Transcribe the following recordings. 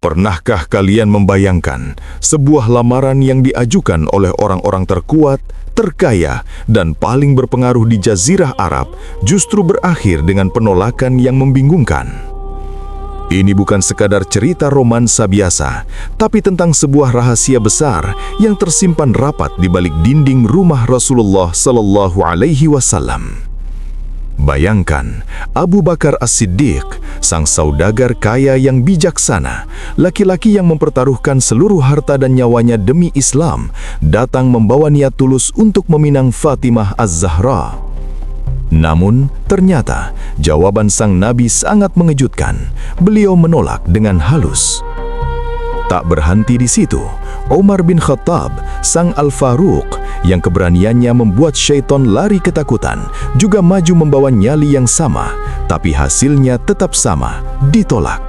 Pernahkah kalian membayangkan sebuah lamaran yang diajukan oleh orang-orang terkuat, terkaya, dan paling berpengaruh di Jazirah Arab justru berakhir dengan penolakan yang membingungkan? Ini bukan sekadar cerita romansa biasa, tapi tentang sebuah rahasia besar yang tersimpan rapat di balik dinding rumah Rasulullah Sallallahu Alaihi Wasallam. Bayangkan, Abu Bakar As-Siddiq, sang saudagar kaya yang bijaksana, laki-laki yang mempertaruhkan seluruh harta dan nyawanya demi Islam, datang membawa niat tulus untuk meminang Fatimah Az-Zahra. Namun, ternyata jawaban sang Nabi sangat mengejutkan. Beliau menolak dengan halus. Tak berhenti di situ, Umar bin Khattab, sang Al-Faruq, yang keberaniannya membuat syaitan lari ketakutan, juga maju membawa nyali yang sama, tapi hasilnya tetap sama, ditolak.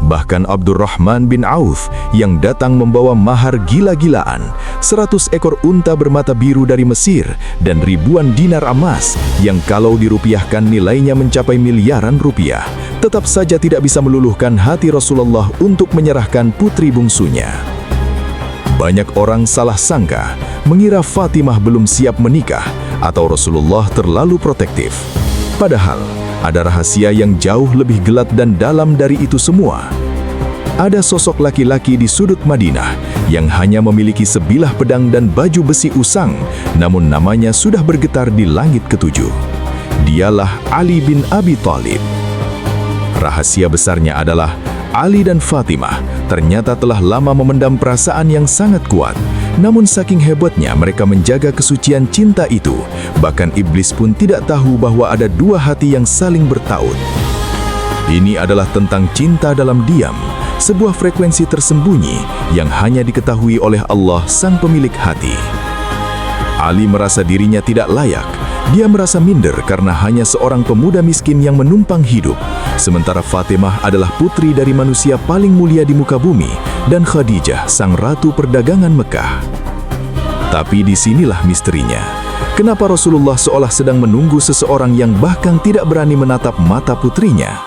Bahkan Abdurrahman bin Auf yang datang membawa mahar gila-gilaan, 100 ekor unta bermata biru dari Mesir dan ribuan dinar emas yang kalau dirupiahkan nilainya mencapai miliaran rupiah, tetap saja tidak bisa meluluhkan hati Rasulullah untuk menyerahkan putri bungsunya. Banyak orang salah sangka, mengira Fatimah belum siap menikah atau Rasulullah terlalu protektif. Padahal, ada rahasia yang jauh lebih gelap dan dalam dari itu semua. Ada sosok laki-laki di sudut Madinah yang hanya memiliki sebilah pedang dan baju besi usang, namun namanya sudah bergetar di langit ketujuh. Dialah Ali bin Abi Thalib. Rahasia besarnya adalah Ali dan Fatimah ternyata telah lama memendam perasaan yang sangat kuat. Namun saking hebatnya mereka menjaga kesucian cinta itu, bahkan iblis pun tidak tahu bahwa ada dua hati yang saling bertaut. Ini adalah tentang cinta dalam diam, sebuah frekuensi tersembunyi yang hanya diketahui oleh Allah sang pemilik hati. Ali merasa dirinya tidak layak. Dia merasa minder karena hanya seorang pemuda miskin yang menumpang hidup. Sementara Fatimah adalah putri dari manusia paling mulia di muka bumi dan Khadijah sang ratu perdagangan Mekah. Tapi disinilah misterinya. Kenapa Rasulullah seolah sedang menunggu seseorang yang bahkan tidak berani menatap mata putrinya?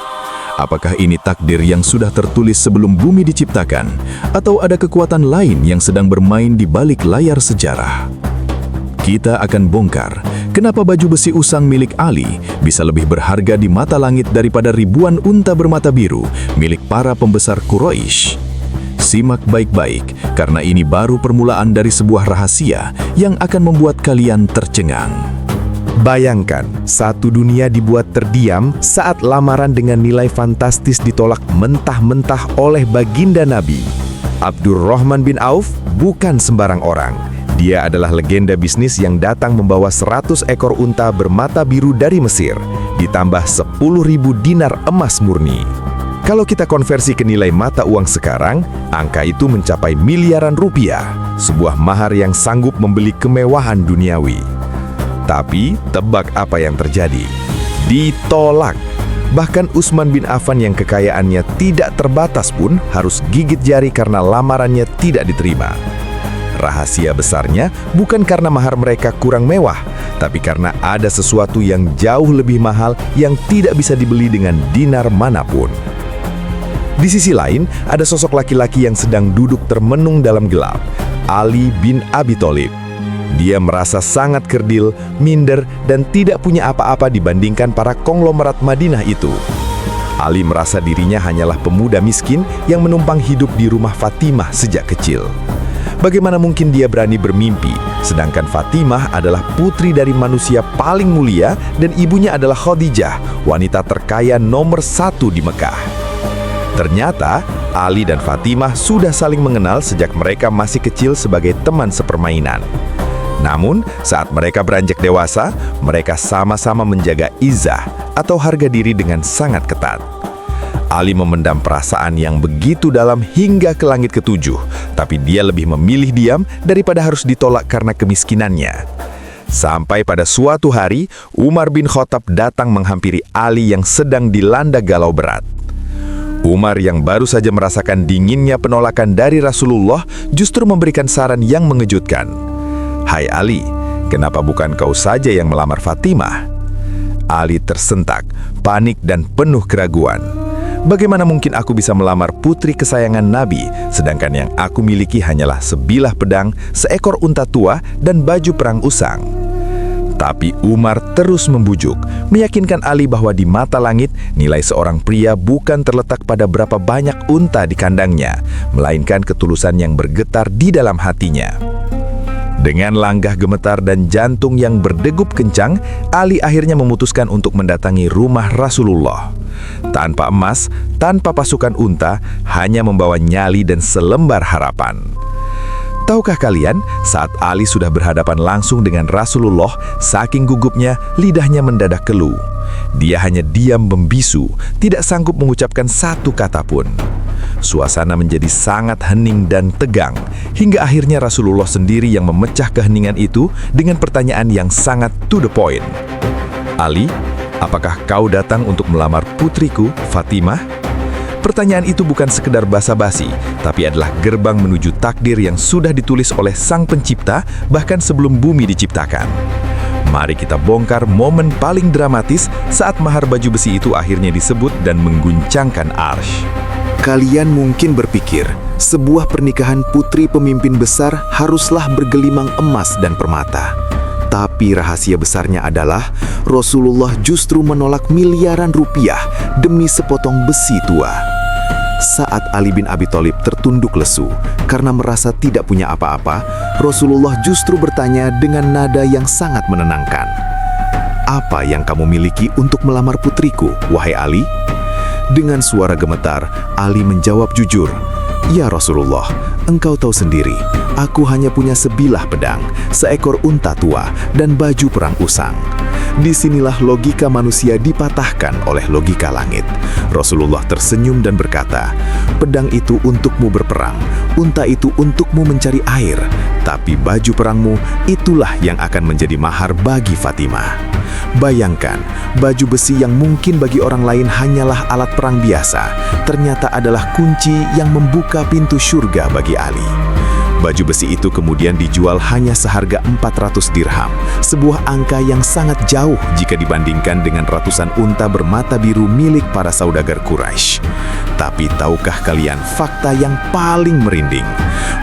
Apakah ini takdir yang sudah tertulis sebelum bumi diciptakan? Atau ada kekuatan lain yang sedang bermain di balik layar sejarah? Kita akan bongkar kenapa baju besi usang milik Ali bisa lebih berharga di mata langit daripada ribuan unta bermata biru milik para pembesar Quraisy. Simak baik-baik, karena ini baru permulaan dari sebuah rahasia yang akan membuat kalian tercengang. Bayangkan, satu dunia dibuat terdiam saat lamaran dengan nilai fantastis ditolak mentah-mentah oleh baginda Nabi. Abdurrahman bin Auf bukan sembarang orang. Dia adalah legenda bisnis yang datang membawa 100 ekor unta bermata biru dari Mesir, ditambah 10.000 dinar emas murni. Kalau kita konversi ke nilai mata uang sekarang, angka itu mencapai miliaran rupiah, sebuah mahar yang sanggup membeli kemewahan duniawi. Tapi, tebak apa yang terjadi? Ditolak. Bahkan Utsman bin Affan yang kekayaannya tidak terbatas pun harus gigit jari karena lamarannya tidak diterima. Rahasia besarnya bukan karena mahar mereka kurang mewah, tapi karena ada sesuatu yang jauh lebih mahal yang tidak bisa dibeli dengan dinar manapun. Di sisi lain, ada sosok laki-laki yang sedang duduk termenung dalam gelap, Ali bin Abi Thalib. Dia merasa sangat kerdil, minder, dan tidak punya apa-apa dibandingkan para konglomerat Madinah itu. Ali merasa dirinya hanyalah pemuda miskin yang menumpang hidup di rumah Fatimah sejak kecil. Bagaimana mungkin dia berani bermimpi, sedangkan Fatimah adalah putri dari manusia paling mulia dan ibunya adalah Khadijah, wanita terkaya nomor 1 di Mekah. Ternyata, Ali dan Fatimah sudah saling mengenal sejak mereka masih kecil sebagai teman sepermainan. Namun, saat mereka beranjak dewasa, mereka sama-sama menjaga izzah atau harga diri dengan sangat ketat. Ali memendam perasaan yang begitu dalam hingga ke langit ketujuh, tapi dia lebih memilih diam daripada harus ditolak karena kemiskinannya. Sampai pada suatu hari, Umar bin Khattab datang menghampiri Ali yang sedang dilanda galau berat. Umar yang baru saja merasakan dinginnya penolakan dari Rasulullah justru memberikan saran yang mengejutkan. "Hai Ali, kenapa bukan kau saja yang melamar Fatimah?" Ali tersentak, panik dan penuh keraguan. Bagaimana mungkin aku bisa melamar putri kesayangan Nabi, sedangkan yang aku miliki hanyalah sebilah pedang, seekor unta tua, dan baju perang usang? Tapi Umar terus membujuk, meyakinkan Ali bahwa di mata langit, nilai seorang pria bukan terletak pada berapa banyak unta di kandangnya, melainkan ketulusan yang bergetar di dalam hatinya. Dengan langgah gemetar dan jantung yang berdegup kencang, Ali akhirnya memutuskan untuk mendatangi rumah Rasulullah. Tanpa emas, tanpa pasukan unta, hanya membawa nyali dan selembar harapan. Tahukah kalian, saat Ali sudah berhadapan langsung dengan Rasulullah, saking gugupnya, lidahnya mendadak keluh. Dia hanya diam membisu, tidak sanggup mengucapkan satu kata pun. Suasana menjadi sangat hening dan tegang, hingga akhirnya Rasulullah sendiri yang memecah keheningan itu dengan pertanyaan yang sangat to the point. Ali, apakah kau datang untuk melamar putriku, Fatimah? Pertanyaan itu bukan sekedar basa-basi, tapi adalah gerbang menuju takdir yang sudah ditulis oleh Sang Pencipta bahkan sebelum bumi diciptakan. Mari kita bongkar momen paling dramatis saat mahar baju besi itu akhirnya disebut dan mengguncangkan arsy. Kalian mungkin berpikir, sebuah pernikahan putri pemimpin besar haruslah bergelimang emas dan permata. Tapi rahasia besarnya adalah Rasulullah justru menolak miliaran rupiah demi sepotong besi tua. Saat Ali bin Abi Thalib tertunduk lesu karena merasa tidak punya apa-apa, Rasulullah justru bertanya dengan nada yang sangat menenangkan. "Apa yang kamu miliki untuk melamar putriku, wahai Ali?" Dengan suara gemetar, Ali menjawab jujur, "Ya Rasulullah, engkau tahu sendiri, aku hanya punya sebilah pedang, seekor unta tua, dan baju perang usang." Disinilah logika manusia dipatahkan oleh logika langit. Rasulullah tersenyum dan berkata, "Pedang itu untukmu berperang, unta itu untukmu mencari air, tapi baju perangmu itulah yang akan menjadi mahar bagi Fatimah." Bayangkan, baju besi yang mungkin bagi orang lain hanyalah alat perang biasa, ternyata adalah kunci yang membuka pintu surga bagi Ali. Baju besi itu kemudian dijual hanya seharga 400 dirham, sebuah angka yang sangat jauh jika dibandingkan dengan ratusan unta bermata biru milik para saudagar Quraisy. Tapi tahukah kalian fakta yang paling merinding?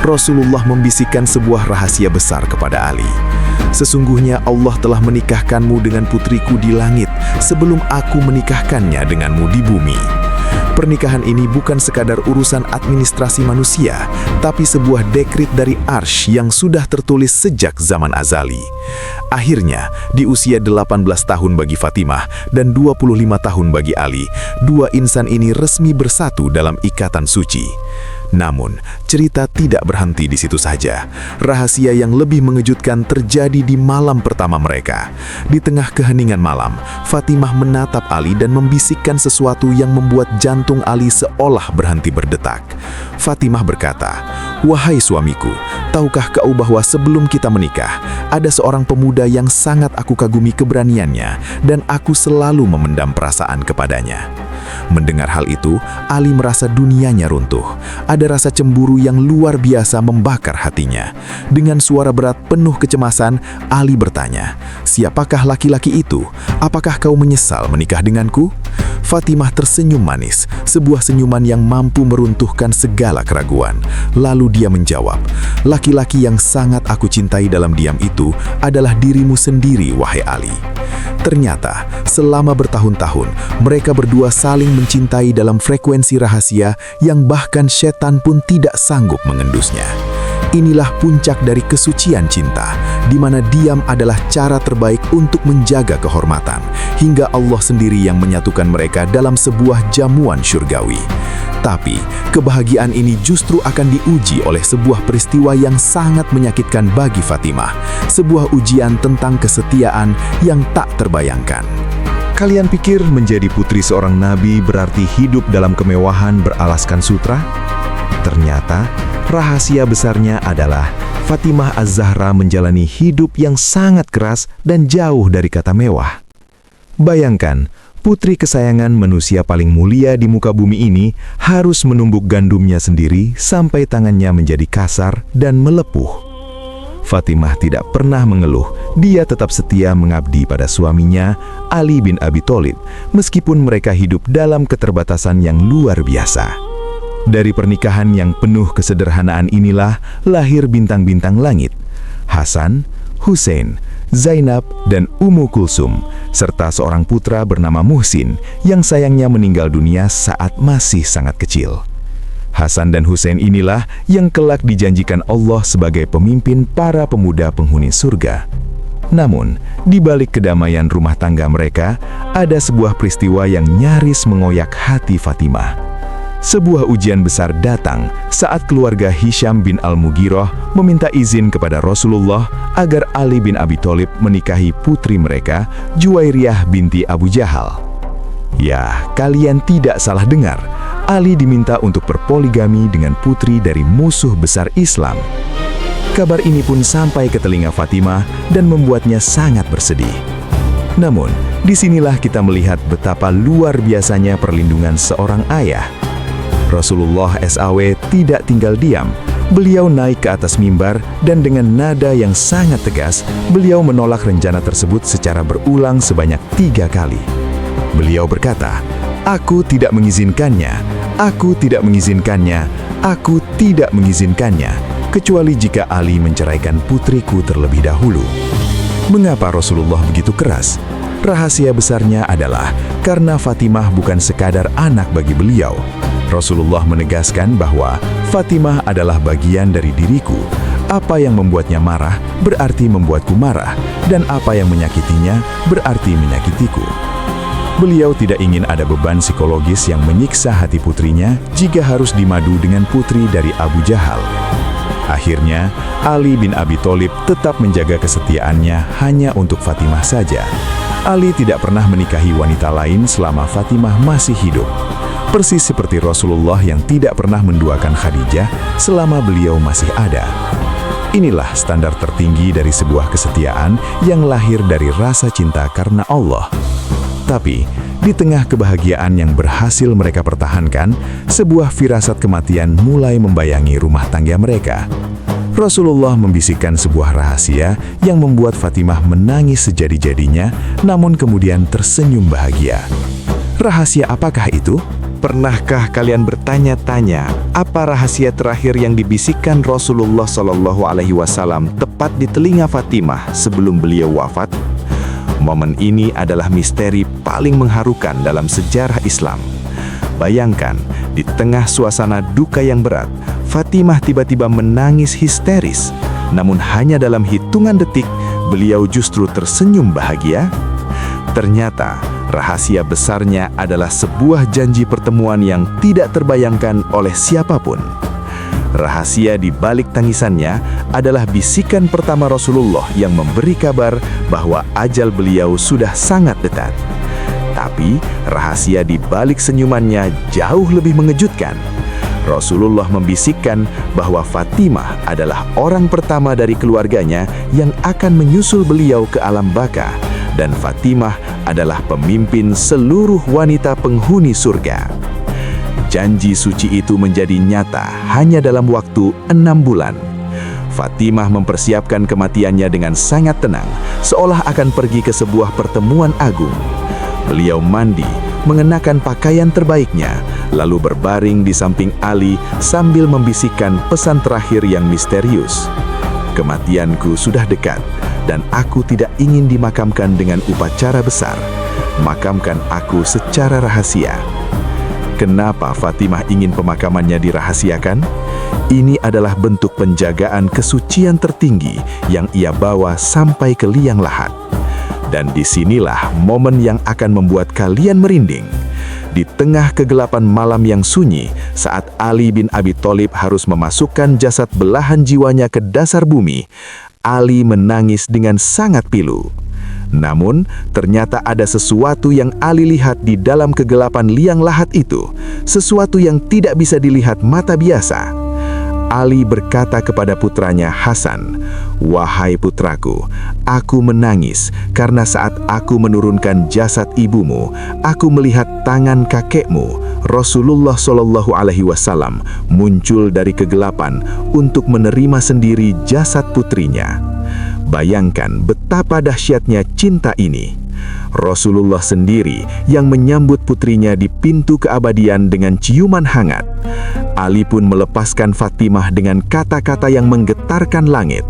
Rasulullah membisikkan sebuah rahasia besar kepada Ali. "Sesungguhnya Allah telah menikahkanmu dengan putriku di langit sebelum aku menikahkannya denganmu di bumi." Pernikahan ini bukan sekadar urusan administrasi manusia, tapi sebuah dekrit dari arsy yang sudah tertulis sejak zaman azali. Akhirnya, di usia 18 tahun bagi Fatimah dan 25 tahun bagi Ali, dua insan ini resmi bersatu dalam ikatan suci. Namun, cerita tidak berhenti di situ saja. Rahasia yang lebih mengejutkan terjadi di malam pertama mereka. Di tengah keheningan malam, Fatimah menatap Ali dan membisikkan sesuatu yang membuat jantung Ali seolah berhenti berdetak. Fatimah berkata, "Wahai suamiku, tahukah kau bahwa sebelum kita menikah, ada seorang pemuda yang sangat aku kagumi keberaniannya dan aku selalu memendam perasaan kepadanya." Mendengar hal itu, Ali merasa dunianya runtuh. Ada rasa cemburu yang luar biasa membakar hatinya. Dengan suara berat penuh kecemasan, Ali bertanya, "Siapakah laki-laki itu? Apakah kau menyesal menikah denganku?" Fatimah tersenyum manis, sebuah senyuman yang mampu meruntuhkan segala keraguan. Lalu dia menjawab, "Laki-laki yang sangat aku cintai dalam diam itu adalah dirimu sendiri, wahai Ali." Ternyata, selama bertahun-tahun, mereka berdua saling mencintai dalam frekuensi rahasia yang bahkan setan pun tidak sanggup mengendusnya. Inilah puncak dari kesucian cinta, di mana diam adalah cara terbaik untuk menjaga kehormatan, hingga Allah sendiri yang menyatukan mereka dalam sebuah jamuan syurgawi. Tapi, kebahagiaan ini justru akan diuji oleh sebuah peristiwa yang sangat menyakitkan bagi Fatimah, sebuah ujian tentang kesetiaan yang tak terbayangkan. Kalian pikir menjadi putri seorang nabi berarti hidup dalam kemewahan beralaskan sutra? Ternyata, rahasia besarnya adalah Fatimah Az-Zahra menjalani hidup yang sangat keras dan jauh dari kata mewah. Bayangkan, putri kesayangan manusia paling mulia di muka bumi ini harus menumbuk gandumnya sendiri sampai tangannya menjadi kasar dan melepuh. Fatimah tidak pernah mengeluh. Dia tetap setia mengabdi pada suaminya, Ali bin Abi Thalib, meskipun mereka hidup dalam keterbatasan yang luar biasa. Dari pernikahan yang penuh kesederhanaan inilah lahir bintang-bintang langit, Hasan, Hussein, Zainab, dan Ummu Kulsum, serta seorang putra bernama Muhsin yang sayangnya meninggal dunia saat masih sangat kecil. Hasan dan Hussein inilah yang kelak dijanjikan Allah sebagai pemimpin para pemuda penghuni surga. Namun, di balik kedamaian rumah tangga mereka, ada sebuah peristiwa yang nyaris mengoyak hati Fatimah. Sebuah ujian besar datang saat keluarga Hisham bin Al-Mughirah meminta izin kepada Rasulullah agar Ali bin Abi Thalib menikahi putri mereka, Juwairiyah binti Abu Jahal. Ya, kalian tidak salah dengar. Ali diminta untuk berpoligami dengan putri dari musuh besar Islam. Kabar ini pun sampai ke telinga Fatimah dan membuatnya sangat bersedih. Namun, disinilah kita melihat betapa luar biasanya perlindungan seorang ayah. Rasulullah SAW tidak tinggal diam. Beliau naik ke atas mimbar dan dengan nada yang sangat tegas, beliau menolak rencana tersebut secara berulang sebanyak 3 kali. Beliau berkata, "Aku tidak mengizinkannya, aku tidak mengizinkannya, aku tidak mengizinkannya, kecuali jika Ali menceraikan putriku terlebih dahulu." Mengapa Rasulullah begitu keras? Rahasia besarnya adalah karena Fatimah bukan sekadar anak bagi beliau. Rasulullah menegaskan bahwa Fatimah adalah bagian dari diriku. Apa yang membuatnya marah berarti membuatku marah, dan apa yang menyakitinya berarti menyakitiku. Beliau tidak ingin ada beban psikologis yang menyiksa hati putrinya jika harus dimadu dengan putri dari Abu Jahal. Akhirnya, Ali bin Abi Thalib tetap menjaga kesetiaannya hanya untuk Fatimah saja. Ali tidak pernah menikahi wanita lain selama Fatimah masih hidup. Persis seperti Rasulullah yang tidak pernah menduakan Khadijah selama beliau masih ada. Inilah standar tertinggi dari sebuah kesetiaan yang lahir dari rasa cinta karena Allah. Tapi, di tengah kebahagiaan yang berhasil mereka pertahankan, sebuah firasat kematian mulai membayangi rumah tangga mereka. Rasulullah membisikkan sebuah rahasia yang membuat Fatimah menangis sejadi-jadinya, namun kemudian tersenyum bahagia. Rahasia apakah itu? Pernahkah kalian bertanya-tanya apa rahasia terakhir yang dibisikkan Rasulullah SAW tepat di telinga Fatimah sebelum beliau wafat? Momen ini adalah misteri paling mengharukan dalam sejarah Islam. Bayangkan, di tengah suasana duka yang berat, Fatimah tiba-tiba menangis histeris. Namun hanya dalam hitungan detik, beliau justru tersenyum bahagia. Ternyata, rahasia besarnya adalah sebuah janji pertemuan yang tidak terbayangkan oleh siapapun. Rahasia di balik tangisannya adalah bisikan pertama Rasulullah yang memberi kabar bahwa ajal beliau sudah sangat dekat. Tapi, rahasia di balik senyumannya jauh lebih mengejutkan. Rasulullah membisikkan bahwa Fatimah adalah orang pertama dari keluarganya yang akan menyusul beliau ke alam baka, dan Fatimah adalah pemimpin seluruh wanita penghuni surga. Janji suci itu menjadi nyata hanya dalam waktu 6 bulan. Fatimah mempersiapkan kematiannya dengan sangat tenang, seolah akan pergi ke sebuah pertemuan agung. Beliau mandi, mengenakan pakaian terbaiknya, lalu berbaring di samping Ali sambil membisikkan pesan terakhir yang misterius. "Kematianku sudah dekat, dan aku tidak ingin dimakamkan dengan upacara besar. Makamkan aku secara rahasia." Kenapa Fatimah ingin pemakamannya dirahasiakan? Ini adalah bentuk penjagaan kesucian tertinggi yang ia bawa sampai ke liang lahat. Dan disinilah momen yang akan membuat kalian merinding. Di tengah kegelapan malam yang sunyi, saat Ali bin Abi Thalib harus memasukkan jasad belahan jiwanya ke dasar bumi, Ali menangis dengan sangat pilu. Namun, ternyata ada sesuatu yang Ali lihat di dalam kegelapan liang lahat itu, sesuatu yang tidak bisa dilihat mata biasa. Ali berkata kepada putranya Hasan, "Wahai putraku, aku menangis karena saat aku menurunkan jasad ibumu, aku melihat tangan kakekmu, Rasulullah Shallallahu Alaihi Wasallam muncul dari kegelapan untuk menerima sendiri jasad putrinya. Bayangkan betapa dahsyatnya cinta ini. Rasulullah sendiri yang menyambut putrinya di pintu keabadian dengan ciuman hangat. Ali pun melepaskan Fatimah dengan kata-kata yang menggetarkan langit.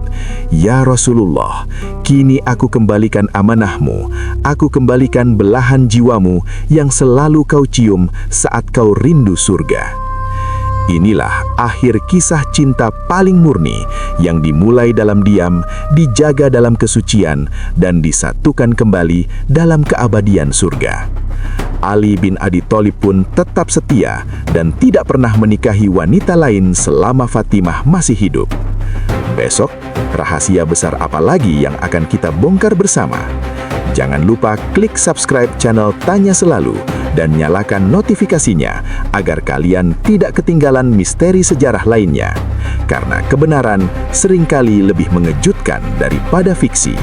Ya Rasulullah, kini aku kembalikan amanahmu, aku kembalikan belahan jiwamu yang selalu kau cium saat kau rindu surga. Inilah akhir kisah cinta paling murni yang dimulai dalam diam, dijaga dalam kesucian, dan disatukan kembali dalam keabadian surga. Ali bin Abi Thalib pun tetap setia dan tidak pernah menikahi wanita lain selama Fatimah masih hidup. Besok, rahasia besar apa lagi yang akan kita bongkar bersama? Jangan lupa klik subscribe channel Tanya Selalu dan nyalakan notifikasinya agar kalian tidak ketinggalan misteri sejarah lainnya. Karena kebenaran seringkali lebih mengejutkan daripada fiksi.